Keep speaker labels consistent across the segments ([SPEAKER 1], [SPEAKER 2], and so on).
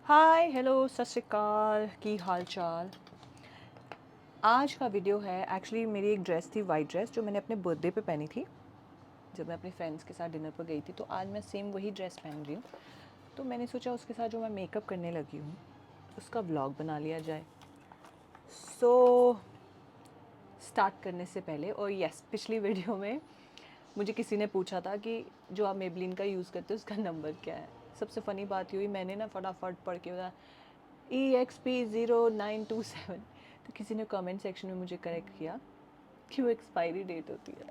[SPEAKER 1] Hi hello सत श्री अकाल की हाल चाल। आज का वीडियो है एक्चुअली मेरी एक ड्रेस थी, वाइट ड्रेस, जो मैंने अपने बर्थडे पे पहनी थी जब मैं अपने फ्रेंड्स के साथ डिनर पर गई थी। तो आज मैं सेम वही ड्रेस पहन रही हूँ। तो मैंने सोचा उसके साथ जो मैं मेकअप करने लगी हूँ उसका व्लॉग बना लिया जाए। सो स्टार्ट करने से पहले, और यस, पिछली वीडियो में मुझे किसी ने पूछा था कि जो आप मेबलिन का यूज़ करते हो उसका नंबर क्या है। सबसे फ़नी बात ये हुई, मैंने ना फटाफट पढ़ के बता EXP0927। तो किसी ने कमेंट सेक्शन में मुझे करेक्ट किया कि वो एक्सपायरी डेट होती है।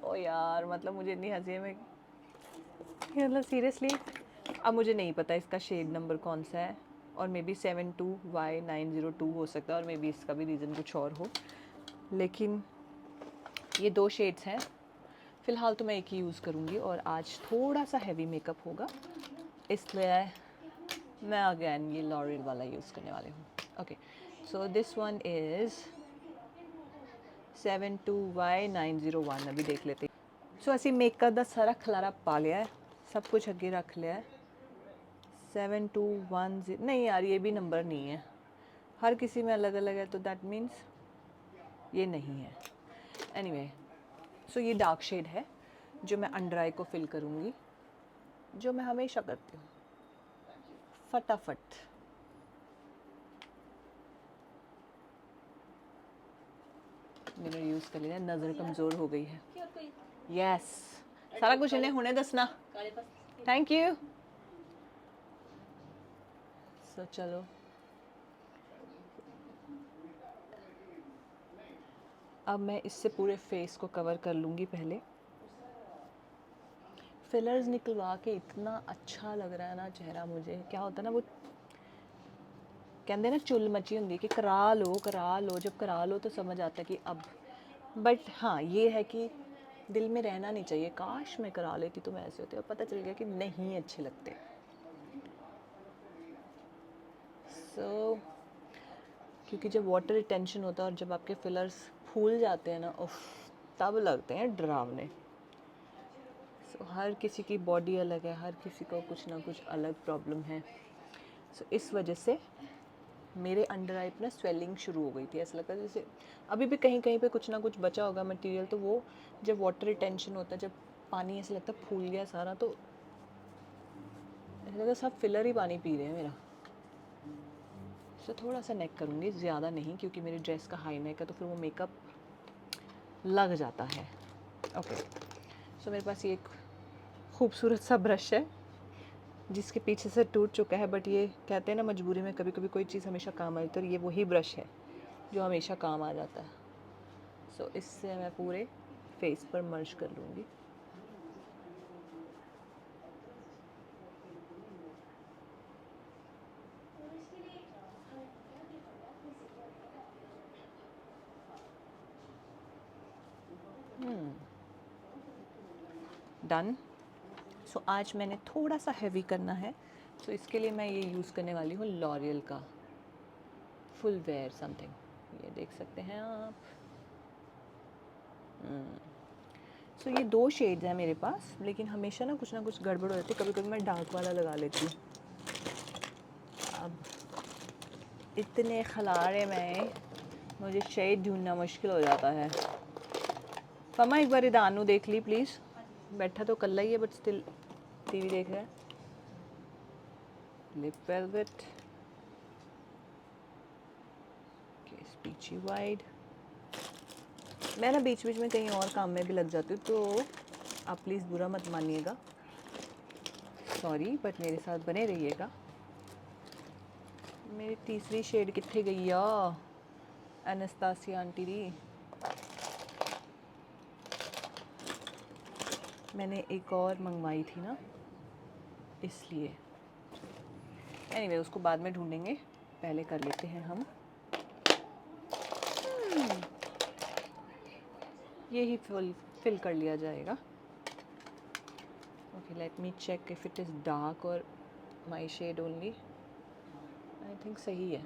[SPEAKER 1] ओ यार, मतलब मुझे इतनी हंसी है, मैं मतलब सीरियसली अब मुझे नहीं पता इसका शेड नंबर कौन सा है, और मे बी 72Y902 हो सकता है, और मे बी इसका भी रीज़न कुछ और हो। लेकिन ये दो शेड्स हैं। फ़िलहाल तो मैं एक ही यूज़ करूँगी, और आज थोड़ा सा हैवी मेकअप होगा, इसलिए मैं अगेन ये लॉरियल वाला यूज़ करने वाली हूँ। Okay, so this one is 72Y901। अभी देख लेते। सो ਅਸੀਂ मेकअप ਦਾ सारा खलारा पा लिया है, सब कुछ अगे रख लिया है। 7210 नहीं यार, ये भी नंबर नहीं है, हर किसी में अलग अलग है, तो दैट मीन्स ये नहीं है। एनीवे, सो ये डार्क शेड है जो मैं अंडर आई को फिल करूँगी, जो मैं हमेशा करती हूँ फटाफट। मैंने यूज़ कर लिया, नज़र कमज़ोर हो गई है। यस, सारा कुछ इन्हें हुने दसना। Thank you. सो चलो, अब मैं इससे पूरे फेस को कवर कर लूँगी। पहले फिलर्स निकलवा के इतना अच्छा लग रहा है ना चेहरा मुझे। क्या होता है ना, वो कहते हैं ना चुल मची होंगी कि करा लो करा लो, जब करा लो तो समझ आता है कि अब। बट हाँ, ये है कि दिल में रहना नहीं चाहिए काश मैं करा लेती तो मैं ऐसे होते, और पता चल गया कि नहीं अच्छे लगते। सो क्योंकि जब वाटर रिटेंशन होता है और जब आपके फिलर्स फूल जाते हैं ना, उफ, तब लगते हैं डरावने। सो हर किसी की बॉडी अलग है, हर किसी को कुछ ना कुछ अलग प्रॉब्लम है। सो इस वजह से मेरे अंडर आई पे ना स्वेलिंग शुरू हो गई थी। ऐसा लगता है जैसे अभी भी कहीं कहीं पे कुछ ना कुछ बचा होगा मटेरियल, तो वो जब वाटर रिटेंशन होता है, जब पानी ऐसा लगता है फूल गया सारा, तो ऐसा लगता है सब फिलर ही पानी पी रहे हैं मेरा। सो थोड़ा सा नेक करूँगी, ज़्यादा नहीं, क्योंकि मेरी ड्रेस का हाई नेक है तो फिर वो मेकअप लग जाता है। ओके, सो मेरे पास ये एक खूबसूरत सा ब्रश है जिसके पीछे से टूट चुका है, बट ये कहते हैं ना मजबूरी में कभी कभी कोई चीज़ हमेशा काम आई, तो ये वही ब्रश है जो हमेशा काम आ जाता है। सो इससे मैं पूरे फेस पर मर्ज कर लूँगी। डन। सो आज मैंने थोड़ा सा हैवी करना है, सो इसके लिए मैं ये यूज़ करने वाली हूँ लॉरियल का फुल वेयर समथिंग। ये देख सकते हैं आप। सो ये दो शेड्स हैं मेरे पास, लेकिन हमेशा ना कुछ गड़बड़ हो जाती है। कभी कभी मैं डार्क वाला लगा लेती हूँ। अब इतने खलारे में मुझे शेड ढूंढना मुश्किल हो जाता है। फमा एक बार इदानू देख ली प्लीज़। बैठा तो कल्ला ही है बट स्टिल टीवी देख रहा है। Lip velvet, peachy wide. मैं ना बीच बीच में कहीं और काम में भी लग जाती हूँ, तो आप प्लीज़ बुरा मत मानिएगा, सॉरी, बट मेरे साथ बने रहिएगा। मेरी तीसरी शेड कितने गई या एनास्तासिया आंटी दी। मैंने एक और मंगवाई थी ना, इसलिए। एनीवे, उसको बाद में ढूंढेंगे, पहले कर लेते हैं हम यही फिल कर लिया जाएगा। Okay, let me check if it is dark और my shade only. I think सही है।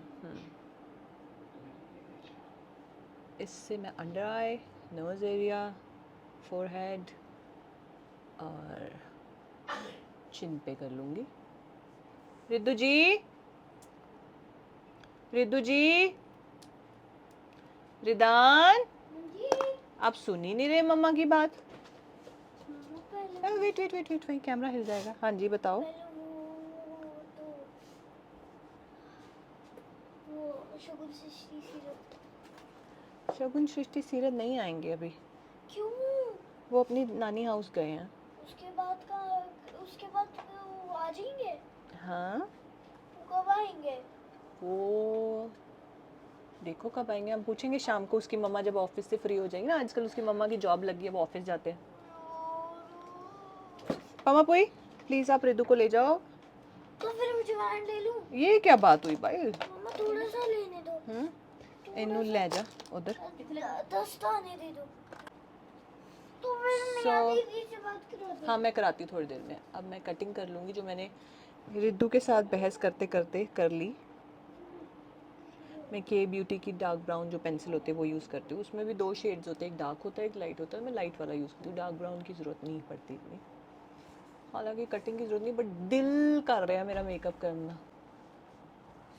[SPEAKER 1] इससे मैं under eye, nose area, forehead और चिन पे कर लूँगी। रिद्धू जी, रिद्धू जी, रिदान,
[SPEAKER 2] जी
[SPEAKER 1] आप सुन ही नहीं रहे मम्मा की बात।
[SPEAKER 2] मम्मा पहले
[SPEAKER 1] वेट वेट वेट वेट, वही कैमरा हिल जाएगा। हाँ जी बताओ।
[SPEAKER 2] पहले वो शगुन से सीरप।
[SPEAKER 1] शगुन सृष्टि सीरत नहीं आएंगे अभी,
[SPEAKER 2] क्यों?
[SPEAKER 1] वो अपनी नानी हाउस गए हैं।
[SPEAKER 2] उसके बाद वो आ जाएंगे?
[SPEAKER 1] हाँ,
[SPEAKER 2] वो कब आएंगे?
[SPEAKER 1] वो देखो कब आएंगे, हम पूछेंगे शाम को उसकी मम्मा जब ऑफिस से फ्री हो जाएंगी ना। आजकल उसकी मम्मा की जॉब लगी है, वो ऑफिस जाते हैं। पमा पोई, प्लीज आप रिद्धू को ले जाओ।
[SPEAKER 2] तो फिर मुझे वैन ले लूं?
[SPEAKER 1] ये क्या बात हुई भाई?
[SPEAKER 2] मम्मा थोड़ा सा लेने दो।
[SPEAKER 1] इन्नू ले जा उधर।
[SPEAKER 2] 10 तो आने दे दो। तो फिर
[SPEAKER 1] So,
[SPEAKER 2] मेरा दीदी से बात करा दो।
[SPEAKER 1] हाँ मैं कराती हूँ थोड़ी देर में। अब मैं कटिंग कर लूँगी जो मैंने रिद्धू के साथ बहस करते करते कर ली। मैं के ब्यूटी की डार्क ब्राउन जो पेंसिल होती है वो यूज़ करती हूँ। उसमें भी 2 शेड्स होते हैं, एक डार्क होता है एक लाइट होता है। मैं लाइट वाला यूज़ करती हूँ, डार्क ब्राउन की ज़रूरत नहीं पड़ती इतनी। हालांकि कटिंग की ज़रूरत नहीं, बट दिल कर रहा है मेरा मेकअप करना।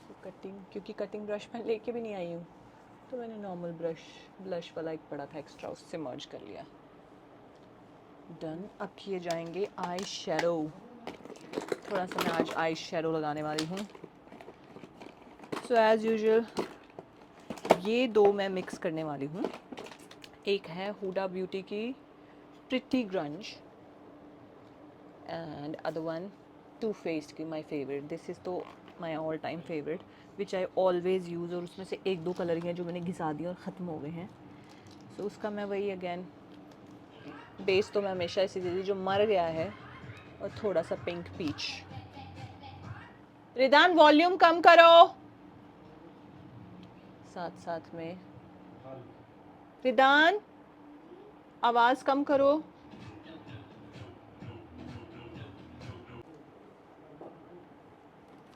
[SPEAKER 1] तो कटिंग, क्योंकि कटिंग ब्रश मैं लेके भी नहीं आई हूँ, तो मैंने नॉर्मल ब्लश वाला एक पड़ा था एक्स्ट्रा, उससे मर्ज कर लिया। डन। अब किए जाएंगे आई शेडो। थोड़ा सा मैं आज आई शेडो लगाने वाली हूँ। सो एज़ यूजुअल ये 2 मैं मिक्स करने वाली हूँ। एक है हुडा ब्यूटी की pretty grunge and other one two faced की माई फेवरेट। दिस इज़ तो my all time favourite which I always use. और उसमें से 1-2 कलर ही हैं जो मैंने घिसा दिए और ख़त्म हो गए हैं। सो उसका मैं वही अगेन बेस तो मैं हमेशा इसी दीदी जो मर गया है, और थोड़ा सा पिंक पीच। रिदान वॉल्यूम कम करो। साथ साथ में रिदान आवाज़ कम करो।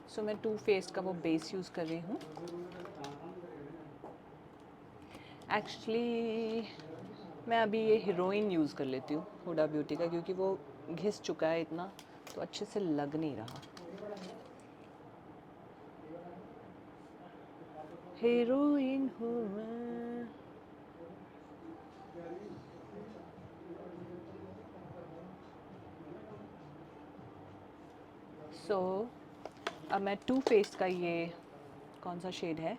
[SPEAKER 1] सो मैं टू फेस्ड का वो बेस यूज़ कर रही हूँ। एक्चुअली मैं अभी ये हीरोइन यूज़ कर लेती हूँ हुडा ब्यूटी का, क्योंकि वो घिस चुका है इतना तो अच्छे से लग नहीं रहा। हीरोइन हूँ मैं। सो अब मैं टू फेस्ड का ये कौन सा शेड है,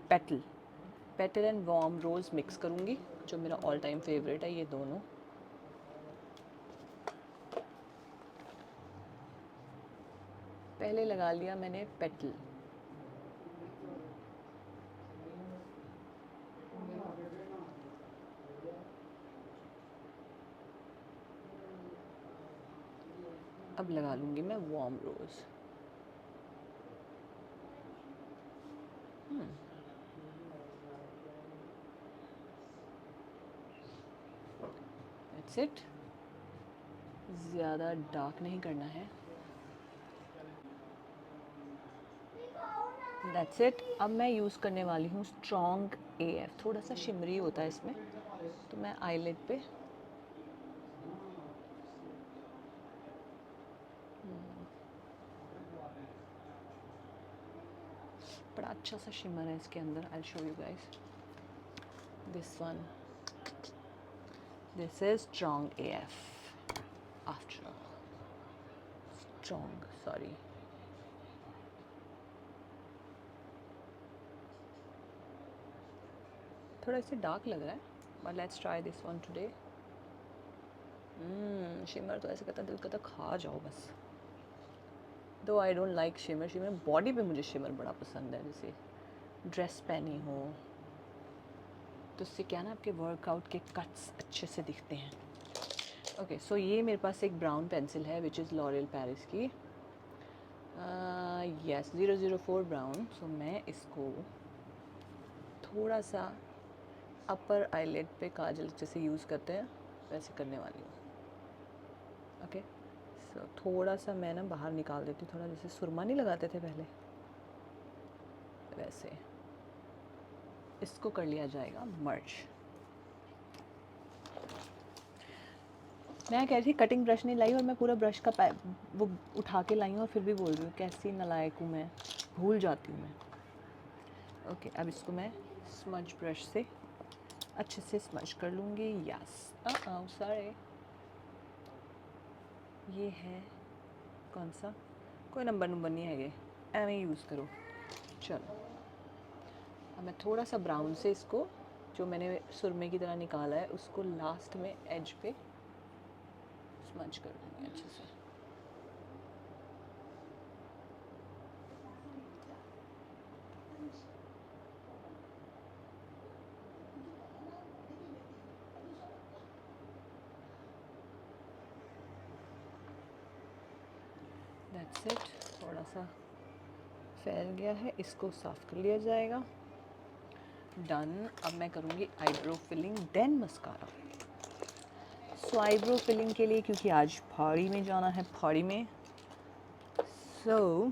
[SPEAKER 1] petal and warm rose mix करूँगी, जो मेरा ऑल टाइम फेवरेट है ये दोनों। पहले लगा लिया मैंने पेटल। अब लगा लूँगी मैं वार्म रोज़। That's it. ज़्यादा डार्क नहीं करना है। That's it. अब मैं यूज़ करने वाली हूँ स्ट्रॉन्ग AF। थोड़ा सा शिमरी होता है इसमें, तो मैं आईलिड पे बड़ा अच्छा सा शिमर है इसके अंदर। I show you guys this one. This is strong AF after strong, sorry. थोड़ा इसे डार्क लग रहा है, but let's try this one today. Shimmer तो ऐसे करता दिल करता खा जाओ बस। दो I don't like shimmer body पे मुझे शिमर बड़ा पसंद है। जैसे ड्रेस पहनी हो तो उससे क्या ना आपके वर्कआउट के कट्स अच्छे से दिखते हैं। ओके सो ये मेरे पास एक ब्राउन पेंसिल है विच इज़ लॉरियल पेरिस की यस 004 ब्राउन। सो मैं इसको थोड़ा सा अपर आईलेट पे काजल जैसे यूज़ करते हैं वैसे करने वाली हूँ। ओके सो थोड़ा सा मैं ना बाहर निकाल देती हूँ, थोड़ा जैसे सुरमा नहीं लगाते थे पहले वैसे। इसको कर लिया जाएगा मर्ज। मैं कह रही थी कटिंग ब्रश नहीं लाई और मैं पूरा ब्रश का वो उठा के लाई हूँ और फिर भी बोल रही हूँ कैसी नालायक हूँ मैं, भूल जाती हूँ मैं। ओके, अब इसको मैं स्मज ब्रश से अच्छे से स्मज कर लूँगी। यस, सॉरी, ये है कौन सा, कोई नंबर नहीं है, ये एम यूज़ करो। चलो, अब मैं थोड़ा सा ब्राउन से इसको, जो मैंने सुरमे की तरह निकाला है, उसको लास्ट में एज पे स्मज कर दूँगी अच्छे से। दैट्स इट, थोड़ा सा फैल गया है, इसको साफ़ कर लिया जाएगा। डन। अब मैं करूँगी आईब्रो फिलिंग देन मस्कारा। सो आईब्रो फिलिंग के लिए, क्योंकि आज पहाड़ी में जाना है, पहाड़ी में, सो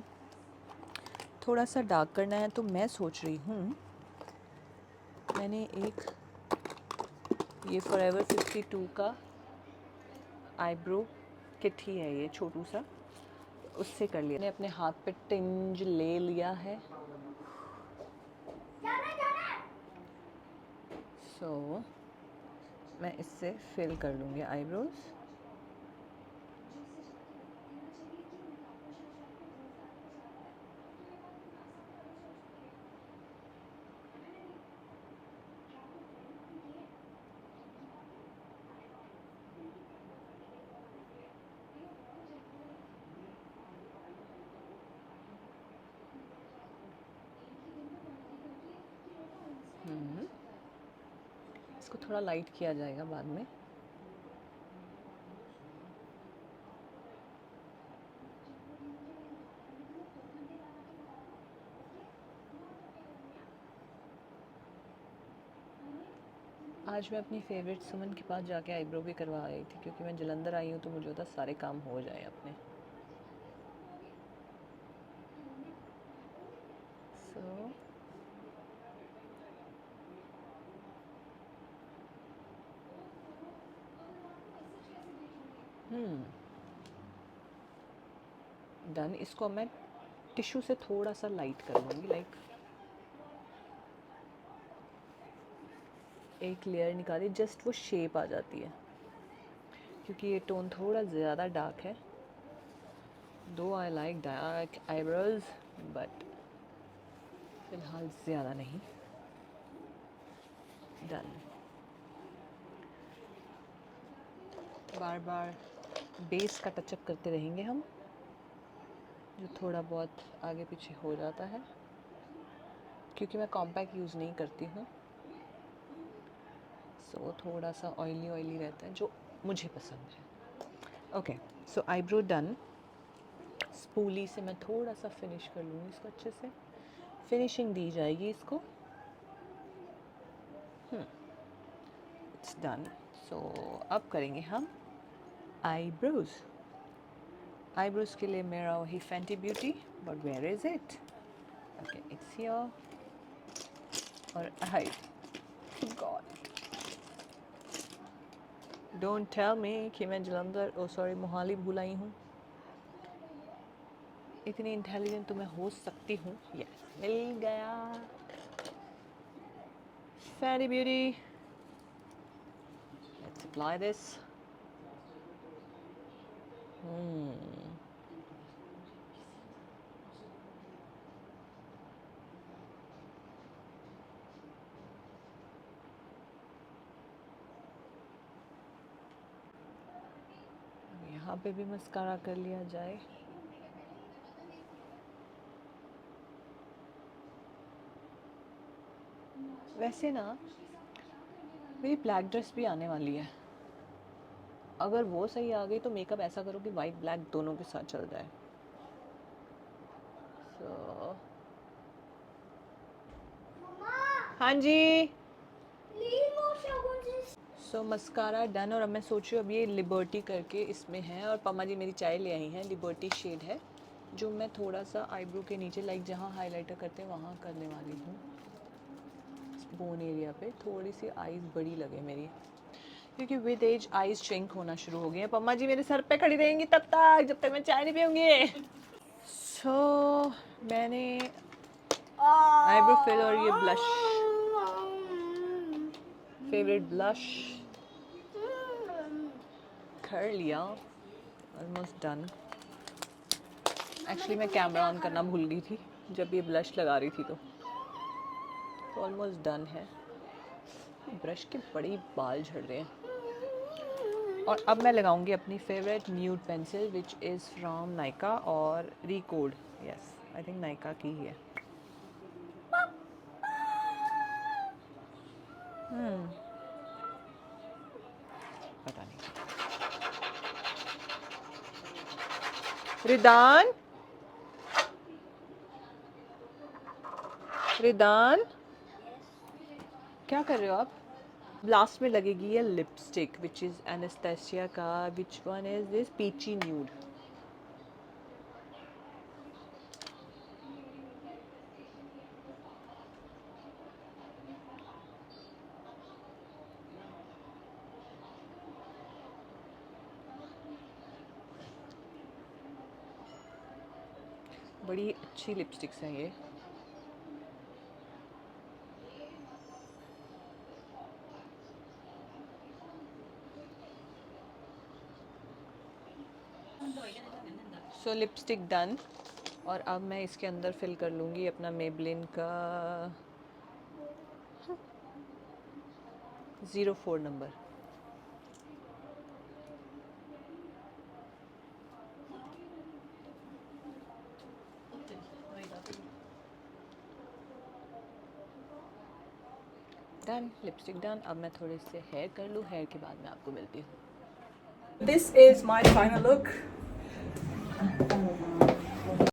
[SPEAKER 1] थोड़ा सा डार्क करना है, तो मैं सोच रही हूँ, मैंने एक ये फॉरएवर 52 का आईब्रो किट ही है, ये छोटू सा, उससे कर लिया। मैंने अपने हाथ पे टिंज ले लिया है। सो मैं इससे फिल कर लूँगी आईब्रोज। इसको थोड़ा लाइट किया जाएगा बाद में। आज मैं अपनी फेवरेट सुमन के पास जाके आईब्रो भी करवा आई थी, क्योंकि मैं जलंधर आई हूँ, तो मुझे होता सारे काम हो जाए अपने। So done. इसको मैं टिश्यू से थोड़ा सा लाइट कर लूँगी, लाइक एक लेयर निकाली, जस्ट वो शेप आ जाती है, क्योंकि ये टोन थोड़ा ज़्यादा डार्क है। दो I like dark eyebrows, but फिलहाल ज़्यादा नहीं। डन। बार बार बेस का टचअप करते रहेंगे हम, जो थोड़ा बहुत आगे पीछे हो जाता है, क्योंकि मैं कॉम्पैक्ट यूज़ नहीं करती हूँ। सो थोड़ा सा ऑयली ऑयली रहता है, जो मुझे पसंद है। ओके, सो आईब्रो डन। स्पूली से मैं थोड़ा सा फिनिश कर लूँगी इसको, अच्छे से फिनिशिंग दी जाएगी इसको। It's done. सो अब करेंगे हम आईब्रोज। आईब्रोज के लिए मेरा वही Fenty Beauty, but where is it? Okay, it's here. और I god, don't tell me कि मैं जलंधर, ओ सॉरी, मोहाली भूल आई हूँ। इतनी इंटेलिजेंट तो मैं हो सकती हूँ। यस, मिल गया फैंटी ब्यूटी। Let's apply this. यहाँ पे भी मस्कारा कर लिया जाए। वैसे ना, मेरी ब्लैक ड्रेस भी आने वाली है। अगर वो सही आ गई तो मेकअप ऐसा करो कि वाइट ब्लैक दोनों के साथ चल जाए। सो हाँ जी। सो मस्कारा डन। और अब मैं सोच रही हूँ, अब ये लिबर्टी करके इसमें है, और पम्मा जी मेरी चाय ले आई हैं, लिबर्टी शेड है, जो मैं थोड़ा सा आईब्रो के नीचे, लाइक जहाँ हाइलाइटर करते हैं वहाँ करने वाली हूँ। बोन एरिया पे थोड़ी सी आईज बड़ी लगे मेरी, क्योंकि विद एज आईज श्रिंक होना शुरू हो गई हैं। पम्मा जी मेरे सर पे खड़ी रहेंगी तब तक, जब तक मैं चाय नहीं पीऊँगी। सो मैंने आईब्रो फिल और ये ब्लश, फेवरेट ब्लश कर लिया, ऑलमोस्ट डन। एक्चुअली मैं कैमरा ऑन करना भूल गई थी जब ये ब्लश लगा रही थी, तो ऑलमोस्ट डन है। ब्रश के बड़े बाल झड़ रहे हैं। और अब मैं लगाऊंगी अपनी favourite nude pencil which is from Nykaa और Recode. Yes, I think Nykaa की ही है। पता नहीं। रिदान, रिदान क्या कर रहे हो आप? लास्ट में लगेगी ये लिपस्टिक विच इज़ एनास्टेसिया का, which one is this, peachy nude. बड़ी अच्छी लिपस्टिक्स हैं ये। So lipstick done. और अब मैं इसके अंदर फिल कर लूँगी अपना मेबलिन का 04 नंबर। Done, lipstick done. अब मैं थोड़े से हेयर कर लूँ, हेयर के बाद मैं आपको मिलती हूँ।
[SPEAKER 3] This is my final look.